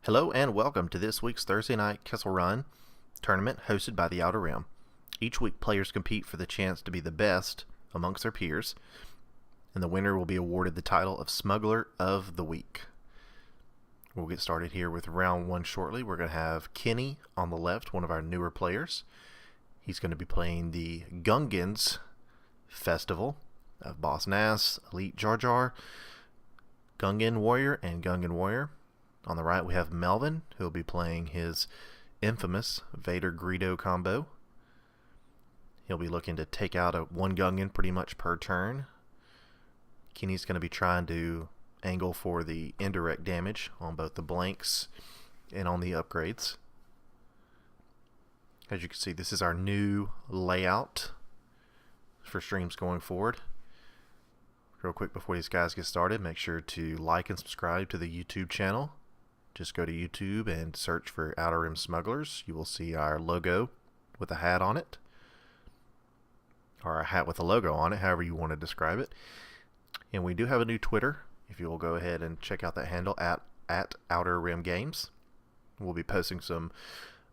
Hello and welcome to this week's Thursday night Kessel Run tournament hosted by the Outer Rim. Each week players compete for the chance to be the best amongst their peers, and the winner will be awarded the title of Smuggler of the Week. We'll get started here with round one shortly. We're going to have Kenny on the left, one of our newer players. He's going to be playing the Gungans Festival of Boss Nass, Elite Jar Jar, Gungan Warrior, and Gungan Warrior. On the right, we have Melvin, who will be playing his infamous Vader-Greedo combo. He'll be looking to take out one Gungan pretty much per turn. Kenny's going to be trying to angle for the indirect damage on both the blanks and on the upgrades. As you can see, this is our new layout for streams going forward. Real quick before these guys get started, make sure to like and subscribe to the YouTube channel. Just go to YouTube and search for Outer Rim Smugglers. You will see our logo with a hat on it, or a hat with a logo on it, however you want to describe it. And we do have a new Twitter. If you will go ahead and check out that handle at Outer Rim Games. We'll be posting some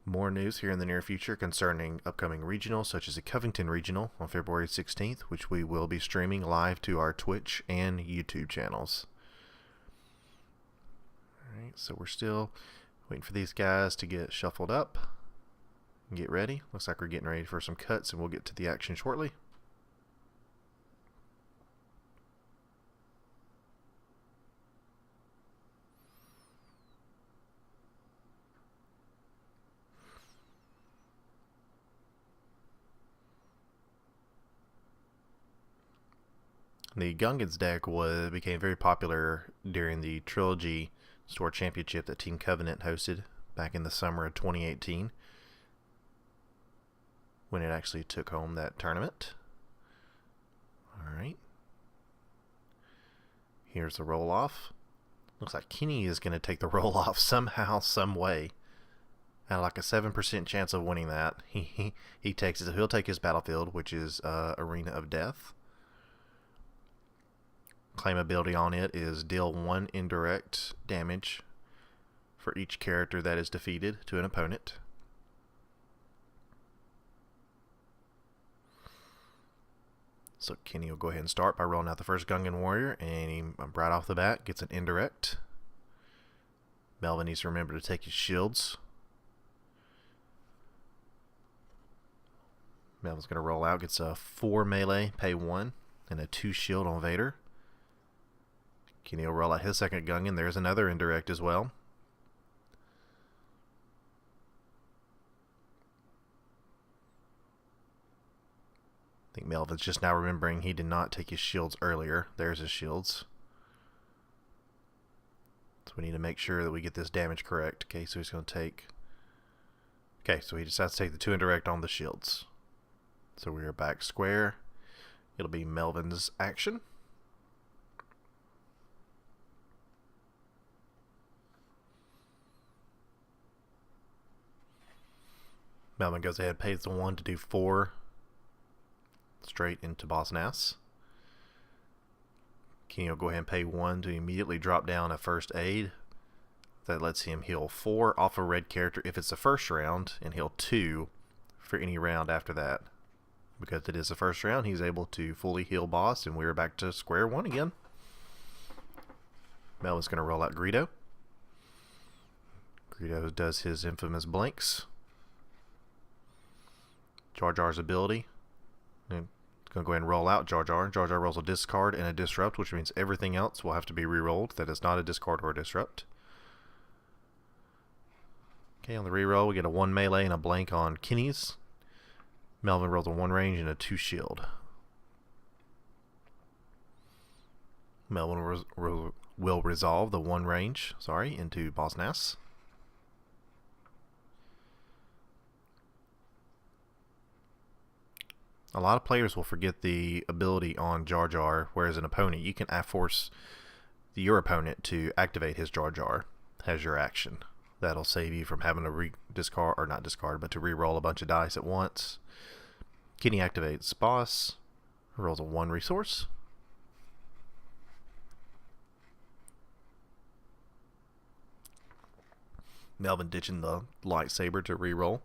more news here in the near future concerning upcoming regionals, such as the Covington Regional on February 16th, which we will be streaming live to our Twitch and YouTube channels. Alright, so we're still waiting for these guys to get shuffled up and get ready. Looks like we're getting ready for some cuts, and we'll get to the action shortly. The Gungans deck became very popular during the Trilogy Store Championship that Team Covenant hosted back in the summer of 2018, when it actually took home that tournament. Alright. Here's the roll-off. Looks like Kenny is going to take the roll-off somehow, some way. At like a 7% chance of winning that. He takes it. He'll take his battlefield, which is Arena of Death. Claimability on it is deal 1 indirect damage for each character that is defeated to an opponent. So Kenny will go ahead and start by rolling out the first Gungan Warrior, and he right off the bat gets an indirect. Melvin needs to remember to take his shields. Melvin's going to roll out, gets a 4 melee, pay 1, and a 2 shield on Vader. Kenny will roll out his second Gungan. There's another indirect as well. I think Melvin's just now remembering he did not take his shields earlier. There's his shields. So we need to make sure that we get this damage correct. Okay, so he's going to take... Okay, so he decides to take the 2 indirect on the shields. So we are back square. It'll be Melvin's action. Melvin goes ahead, pays the 1 to do 4 straight into Boss Nass. Kenny will go ahead and pay 1 to immediately drop down a first aid. That lets him heal 4 off a red character if it's the first round, and heal 2 for any round after that. Because it is the first round, he's able to fully heal Boss, and we're back to square one again. Melvin's going to roll out Greedo. Greedo does his infamous blanks. Jar Jar's ability. And it's going to go ahead and roll out Jar Jar. Jar Jar rolls a discard and a disrupt, which means everything else will have to be re-rolled. That is not a discard or a disrupt. Okay, on the re-roll, we get a 1 melee and a blank on Kenny's. Melvin rolls a 1 range and a 2 shield. Melvin will resolve the 1 range, into Boss Nass. A lot of players will forget the ability on Jar Jar, whereas an opponent, you can force your opponent to activate his Jar Jar as your action. That'll save you from having to discard, or not discard, but to re-roll a bunch of dice at once. Kenny activates Boss, rolls a 1 resource. Melvin ditching the lightsaber to reroll.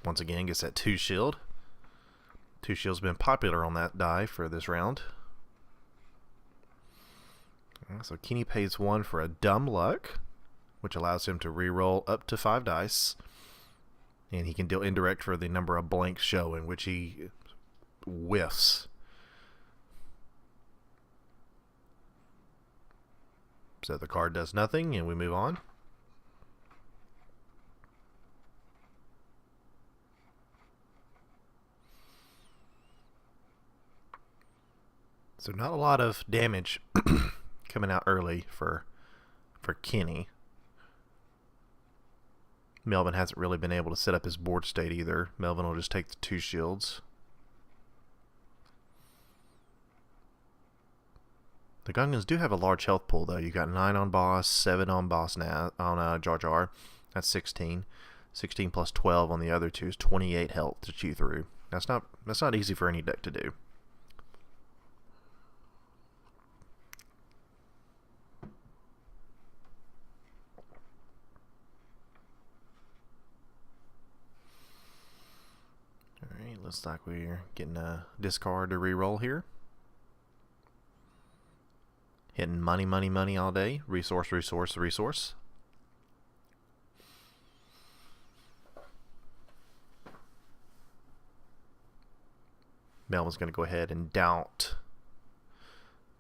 Once again, gets that 2 shield. 2 shield's been popular on that die for this round. So Kenny pays 1 for a dumb luck, which allows him to reroll up to 5 dice. And he can deal indirect for the number of blanks showing, which he whiffs. So the card does nothing, and we move on. So not a lot of damage coming out early for Kenny. Melvin hasn't really been able to set up his board state either. Melvin will just take the 2 shields. The Gungans do have a large health pool, though. You got 9 on boss, 7 on boss now on Jar Jar. That's 16. 16 plus 12 on the other 2 is 28 health to chew through. That's not easy for any deck to do. Alright, looks like we're getting a discard to reroll here. Hitting money, money, money all day. Resource, resource, resource. Melvin's going to go ahead and doubt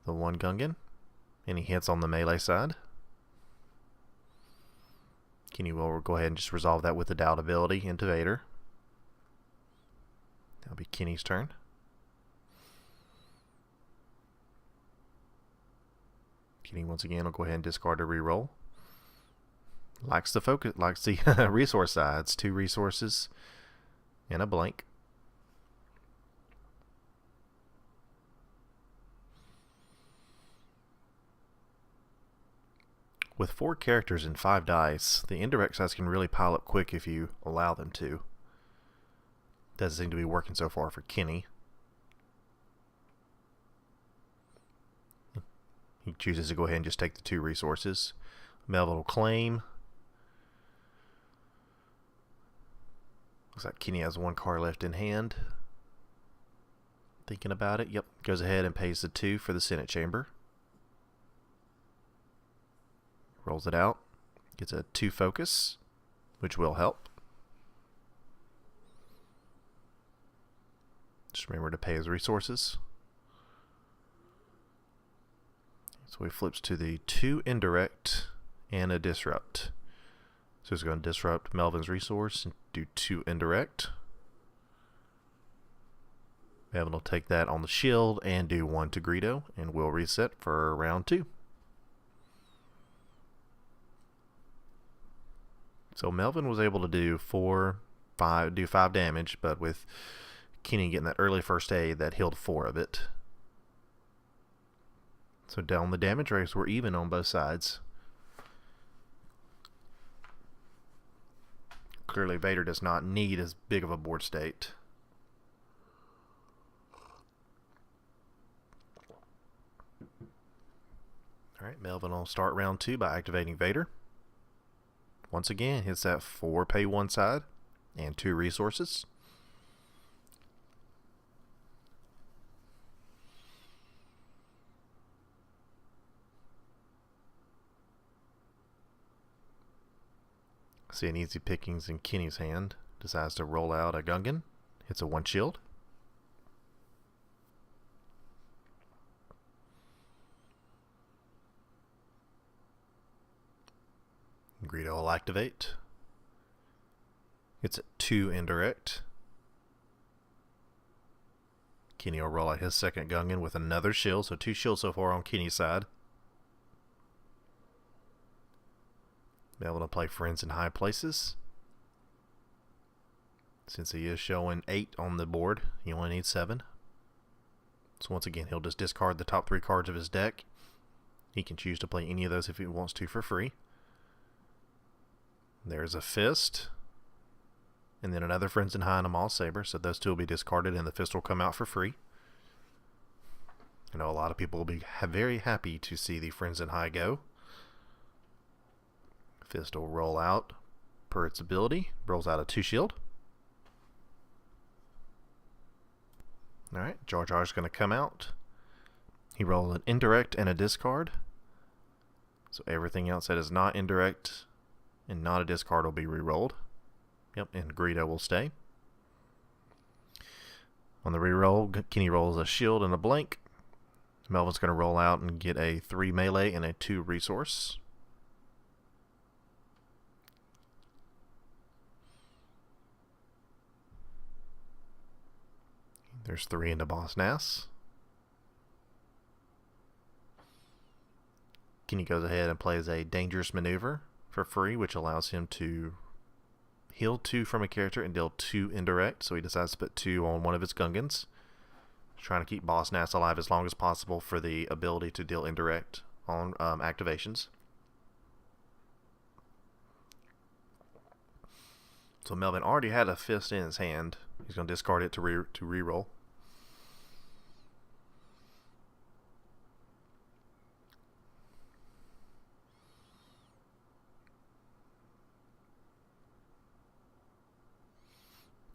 the 1 Gungan. And he hits on the melee side. Kenny will go ahead and just resolve that with the doubt ability into Vader. That'll be Kenny's turn. Kenny once again will go ahead and discard a reroll. Likes the focus, likes the resource sides. 2 resources and a blank. With 4 characters and 5 dice, the indirect sides can really pile up quick if you allow them to. Doesn't seem to be working so far for Kenny. He chooses to go ahead and just take the 2 resources. Melvin will claim. Looks like Kenny has 1 card left in hand. Thinking about it. Yep. Goes ahead and pays the 2 for the Senate Chamber. Rolls it out. Gets a 2 focus, which will help. Just remember to pay his resources. So he flips to the 2 indirect and a disrupt. So he's going to disrupt Melvin's resource and do 2 indirect. Melvin will take that on the shield and do 1 to Greedo, and we'll reset for round 2. So Melvin was able to do 5 damage, but with Kenny getting that early first aid, that healed 4 of it. So down the damage rates, we're even on both sides. Clearly Vader does not need as big of a board state. Alright, Melvin will start round 2 by activating Vader. Once again, hits that 4 pay 1 side and 2 resources. See an easy pickings in Kenny's hand. Decides to roll out a Gungan. Hits a 1 shield. Greedo will activate. It's a 2 indirect. Kenny will roll out his second Gungan with another shield. So 2 shields so far on Kenny's side. Melvin will play Friends in High Places. Since he is showing 8 on the board, he only needs 7. So once again, he'll just discard the top 3 cards of his deck. He can choose to play any of those if he wants to for free. There's a Fist. And then another Friends in High and a Maul Saber. So those 2 will be discarded and the Fist will come out for free. I know a lot of people will be very happy to see the Friends in High go. Fist will roll out per its ability. Rolls out a 2 shield. Alright, Jar Jar's going to come out. He rolls an indirect and a discard. So everything else that is not indirect and not a discard will be re-rolled. Yep, and Greedo will stay. On the re-roll, Kenny rolls a shield and a blank. Melvin's going to roll out and get a 3 melee and a 2 resource. There's 3 into Boss Nass. Kenny goes ahead and plays a dangerous maneuver for free, which allows him to heal 2 from a character and deal 2 indirect. So he decides to put 2 on one of his Gungans. He's trying to keep Boss Nass alive as long as possible for the ability to deal indirect on activations. So Melvin already had a fist in his hand. He's going to discard it to re-roll.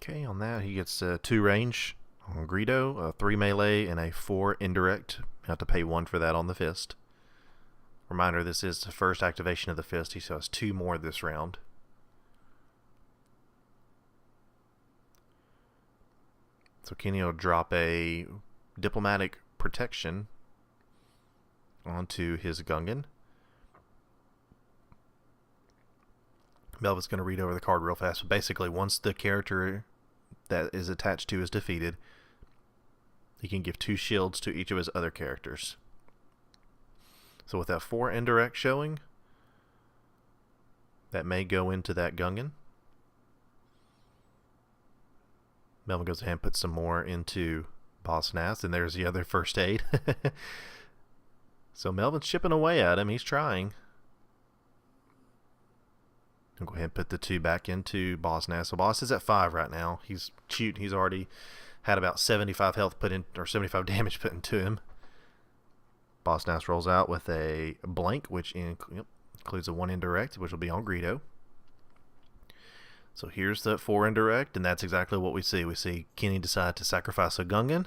Okay, on that he gets 2 range on Greedo, a 3 melee, and a 4 indirect. You have to pay 1 for that on the fist. Reminder, this is the first activation of the fist. He still has 2 more this round. So Kenny will drop a diplomatic protection onto his Gungan. Melvin's going to read over the card real fast. But basically, once the character that is attached to is defeated, he can give 2 shields to each of his other characters. So with that 4 indirect showing, that may go into that Gungan. Melvin goes ahead and puts some more into Boss Nass, and there's the other first aid. So Melvin's chipping away at him. He's trying. I'll go ahead and put the 2 back into Boss Nass. So Boss is at 5 right now. He's cute. He's already had about 75 health put in, or 75 damage put into him. Boss Nass rolls out with a blank, which includes a 1 indirect, which will be on Greedo. So here's the 4 indirect, and that's exactly what we see. We see Kenny decide to sacrifice a Gungan,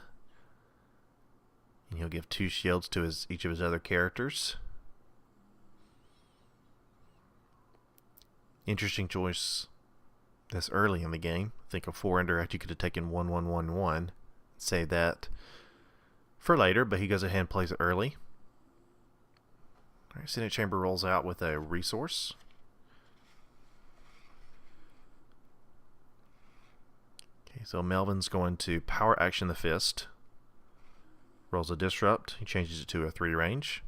and he'll give 2 shields to each of his other characters. Interesting choice this early in the game. I think a 4 indirect, you could have taken 1-1-1-1, save that for later, but he goes ahead and plays it early. All right, Senate Chamber rolls out with a resource. Okay, so Melvin's going to power action the fist. Rolls a disrupt. He changes it to a 3 range.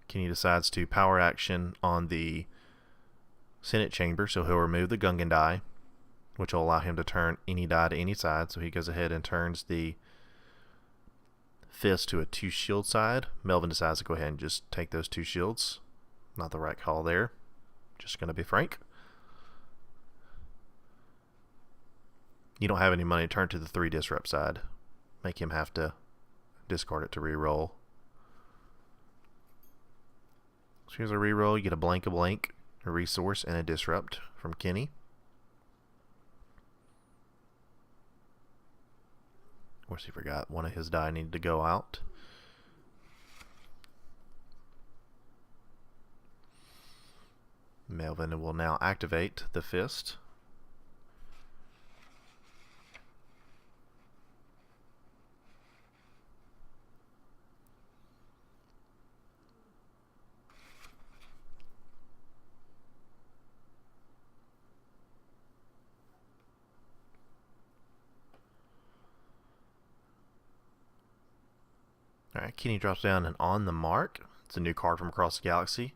Kenny decides to power action on the Senate Chamber, so he'll remove the Gungan die, which will allow him to turn any die to any side. So he goes ahead and turns the fist to a 2 shield side. Melvin decides to go ahead and just take those 2 shields. Not the right call there. Just going to be frank. You don't have any money, turn to the 3 disrupt side. Make him have to discard it to re-roll. So here's a re-roll. You get a blank, a resource, and a disrupt from Kenny. Of course, he forgot one of his die needed to go out. Melvin will now activate the fist. Alright, Kenny drops down and on the mark. It's a new card from across the galaxy.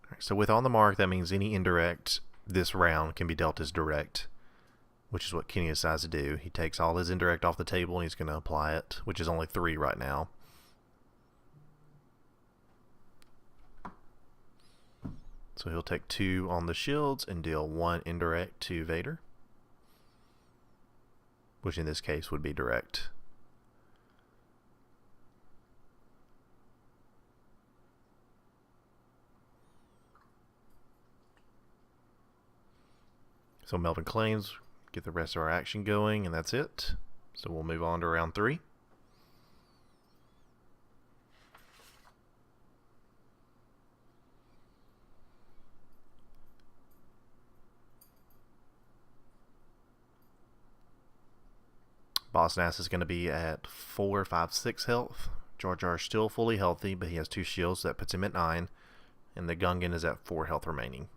Alright, so with on the mark, that means any indirect this round can be dealt as direct, which is what Kenny decides to do. He takes all his indirect off the table and he's going to apply it, which is only 3 right now. So he'll take 2 on the shields and deal 1 indirect to Vader. which in this case would be direct. So Melvin claims, get the rest of our action going, and that's it. So we'll move on to round 3. Boss Nass is going to be at 4, 5, 6 health. Jar Jar is still fully healthy, but he has 2 shields, so that puts him at 9. And the Gungan is at 4 health remaining.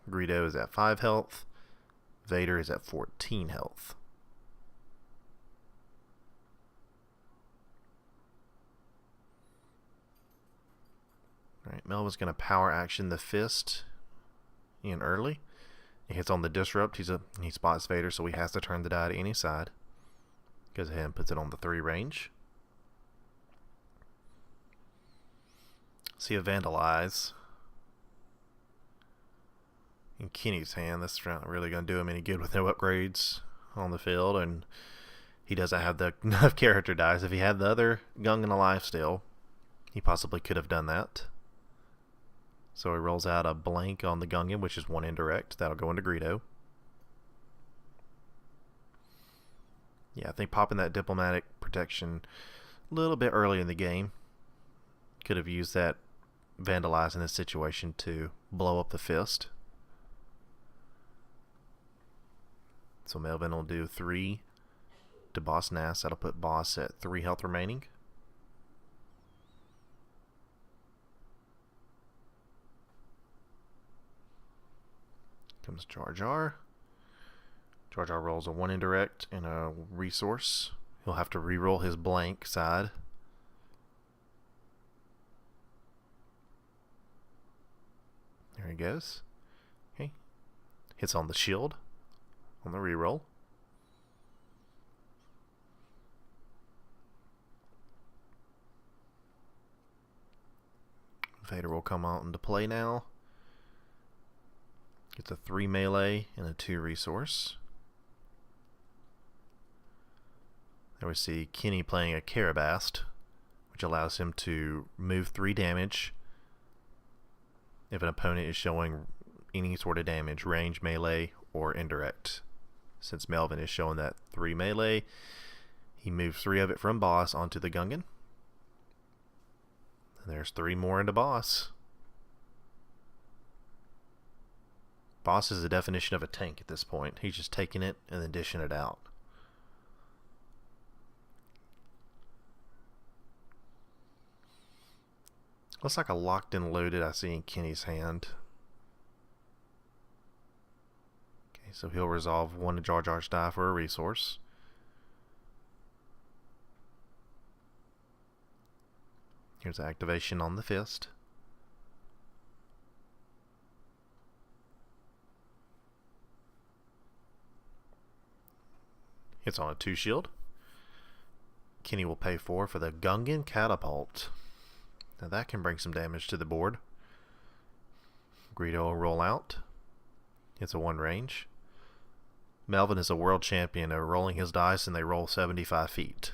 Greedo is at 5 health. Vader is at 14 health. Alright, Melvin's going to power action the fist in early. He hits on the disrupt. He spots Vader, so he has to turn the die to any side. Goes ahead and puts it on the 3 range. See a Vandalize in Kenny's hand. That's not really going to do him any good with no upgrades on the field, and he doesn't have enough character dice. If he had the other Gungan alive still, he possibly could have done that. So he rolls out a blank on the Gungan, which is 1 indirect. That'll go into Greedo. Yeah, I think popping that diplomatic protection a little bit early in the game. Could have used that Vandalize in this situation to blow up the fist. So Melvin will do 3 to Boss Nass. That'll put Boss at 3 health remaining. Comes Jar Jar. Jar Jar rolls a 1 indirect and a resource. He'll have to reroll his blank side. There he goes. Okay. Hits on the shield on the reroll. Vader will come out into play now. Gets a 3 melee and a 2 resource. There we see Kenny playing a Carabast, which allows him to move 3 damage if an opponent is showing any sort of damage, range, melee, or indirect. Since Melvin is showing that 3 melee, he moves 3 of it from Boss onto the Gungan. And there's 3 more into Boss. Boss is the definition of a tank at this point. He's just taking it and then dishing it out. Looks like a locked and loaded I see in Kenny's hand. Okay, so he'll resolve 1 of Jar Jar's die for a resource. Here's activation on the fist. Hits on a 2 shield. Kenny will pay 4 for the Gungan Catapult. Now that can bring some damage to the board. Greedo will roll out. It's a 1 range. Melvin is a world champion of rolling his dice, and they roll 75 feet.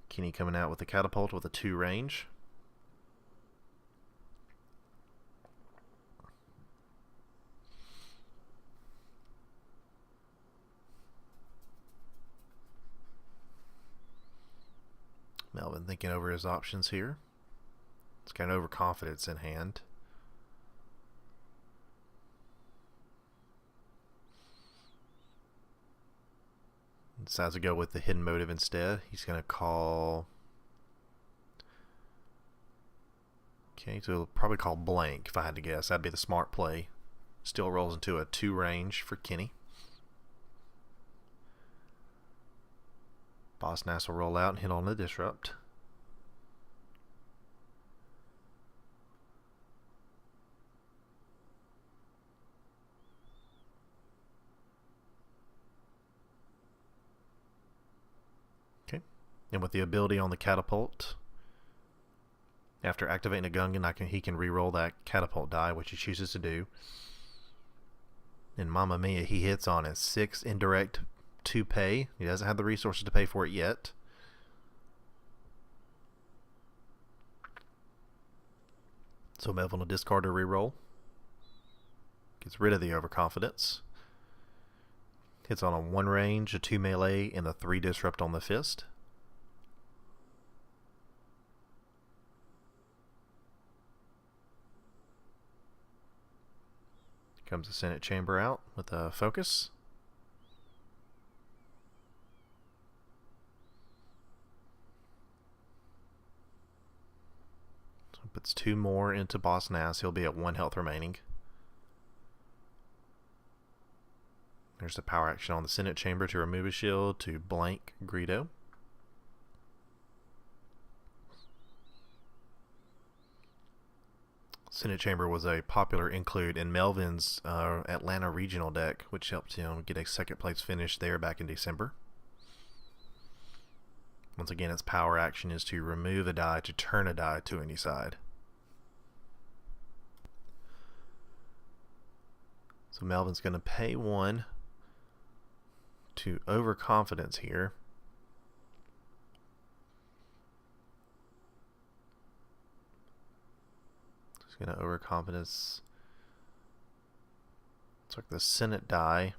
Kenny coming out with the catapult with a 2 range. Melvin thinking over his options here. It's got overconfidence in hand. Decides to go with the hidden motive instead. He's going to call... Okay, so he'll probably call blank if I had to guess. That'd be the smart play. Still rolls into a 2 range for Kenny. Boss Nass will roll out and hit on the disrupt. Okay, and with the ability on the catapult, after activating a Gungan, he can re-roll that catapult die, which he chooses to do. And Mamma Mia, he hits on his 6 indirect to pay. He doesn't have the resources to pay for it yet. So Melvin will discard a reroll. Gets rid of the overconfidence. Hits on a 1 range, a 2 melee, and a 3 disrupt on the fist. Comes the Senate Chamber out with a focus. So puts 2 more into Boss Nass. He'll be at 1 health remaining. There's the power action on the Senate Chamber to remove a shield to blank Greedo. Senate Chamber was a popular include in Melvin's Atlanta regional deck, which helped him get a second place finish there back in December. Once again, its power action is to remove a die to turn a die to any side. So Melvin's going to pay 1 to overconfidence here. He's going to overconfidence. It's like the Senate die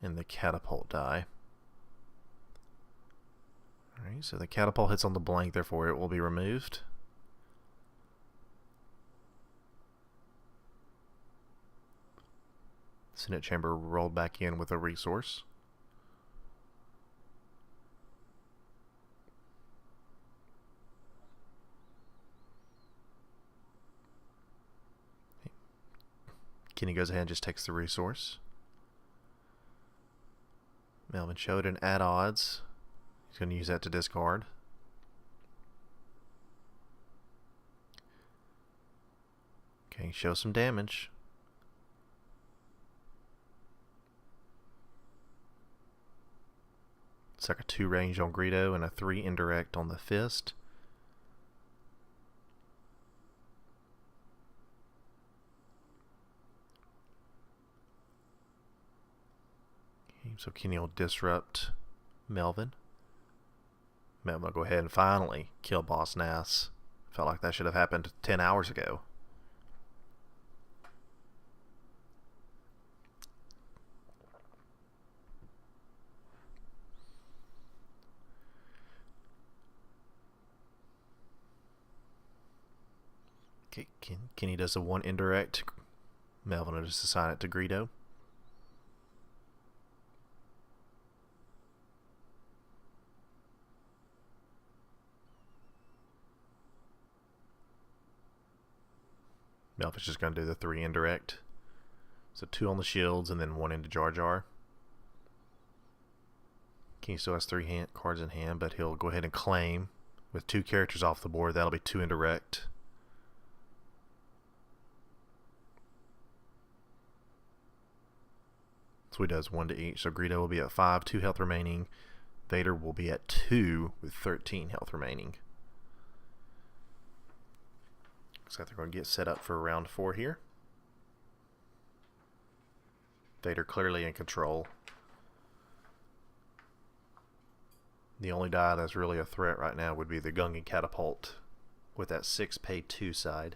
and the catapult die. Alright, so the catapult hits on the blank, therefore it will be removed. Senate Chamber rolled back in with a resource. Kenny goes ahead and just takes the resource. Melvin showed an add odds. He's going to use that to discard. Okay, show some damage. It's like a 2 range on Greedo and a 3 indirect on the fist. Okay, so Kenny will disrupt Melvin. Melvin will go ahead and finally kill Boss Nass. Felt like that should have happened 10 hours ago. Okay, Kenny does a 1 indirect. Melvin will just assign it to Greedo. Melvin's just going to do the 3 indirect. So 2 on the shields and then 1 into Jar Jar. Kenny still has 3 cards in hand, but he'll go ahead and claim with 2 characters off the board. That'll be 2 indirect. So he does 1 to each. So Greedo will be at 5, 2 health remaining. Vader will be at 2 with 13 health remaining. Looks like they're going to get set up for round 4 here. Vader clearly in control. The only die that's really a threat right now would be the Gungan catapult with that 6 pay 2 side.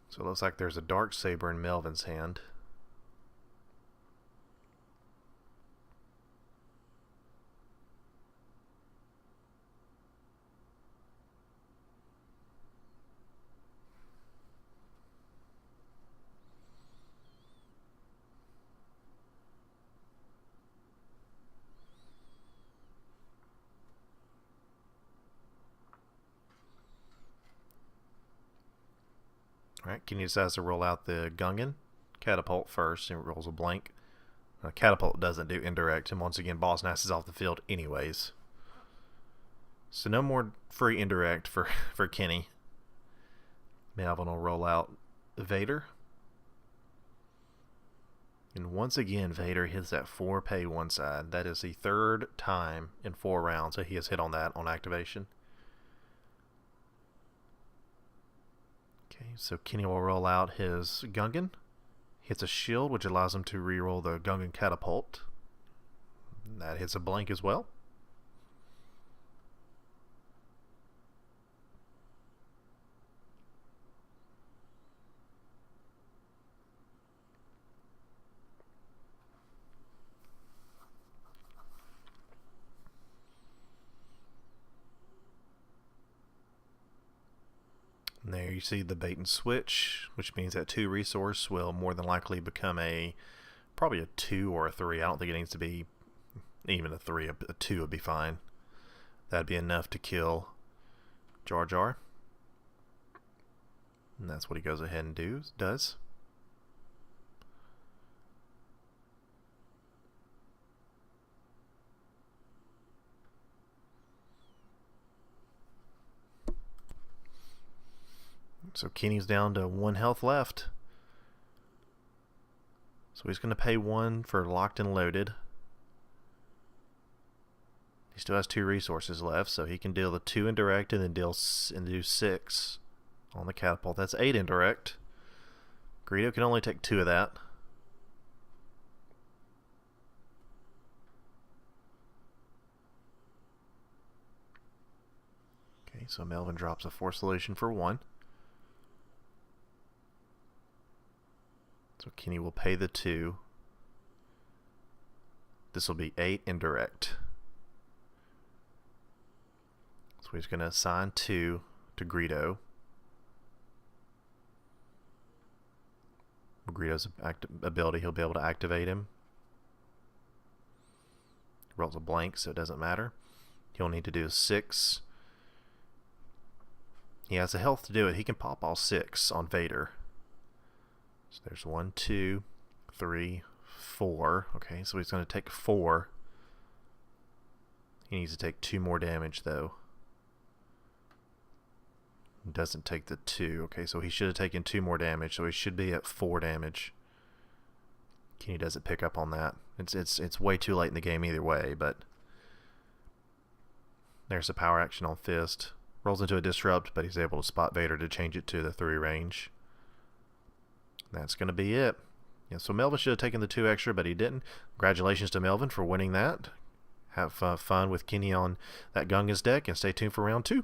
So it looks like there's a dark saber in Melvin's hand. Alright, Kenny decides to roll out the Gungan catapult first, and it rolls a blank. Catapult doesn't do indirect, and once again, Boss Nass is off the field anyways. So no more free indirect for Kenny. Melvin will roll out Vader. And once again, Vader hits that 4 pay one side. That is the third time in 4 rounds that he has hit on that on activation. Okay, so Kenny will roll out his Gungan. Hits a shield, which allows him to reroll the Gungan catapult. That hits a blank as well. And there you see the bait and switch, which means that 2 resource will more than likely become probably a 2 or a 3. I don't think it needs to be even a 3. A 2 would be fine. That'd be enough to kill Jar Jar. And that's what he goes ahead and does. So Kenny's down to 1 health left. So he's going to pay 1 for locked and loaded. He still has 2 resources left, so he can deal the 2 indirect and then do 6 on the catapult. That's 8 indirect. Greedo can only take 2 of that. Okay, so Melvin drops a Force Solution for 1. So Kenny will pay the 2. This will be 8 indirect. So he's going to assign 2 to Greedo. With Greedo's ability, he'll be able to activate him. Rolls a blank, so it doesn't matter. He'll need to do 6. He has the health to do it. He can pop all 6 on Vader. So there's 1, 2, 3, 4. Okay, so he's going to take 4. He needs to take 2 more damage, though. He doesn't take the 2. Okay, so he should have taken 2 more damage, so he should be at 4 damage. Kenny doesn't pick up on that. It's way too late in the game either way, but there's a power action on Fist. Rolls into a Disrupt, but he's able to spot Vader to change it to the 3 range. That's going to be it. Yeah, so Melvin should have taken the 2 extra, but he didn't. Congratulations to Melvin for winning that. Have fun with Kenny on that Gungans deck, and stay tuned for round 2.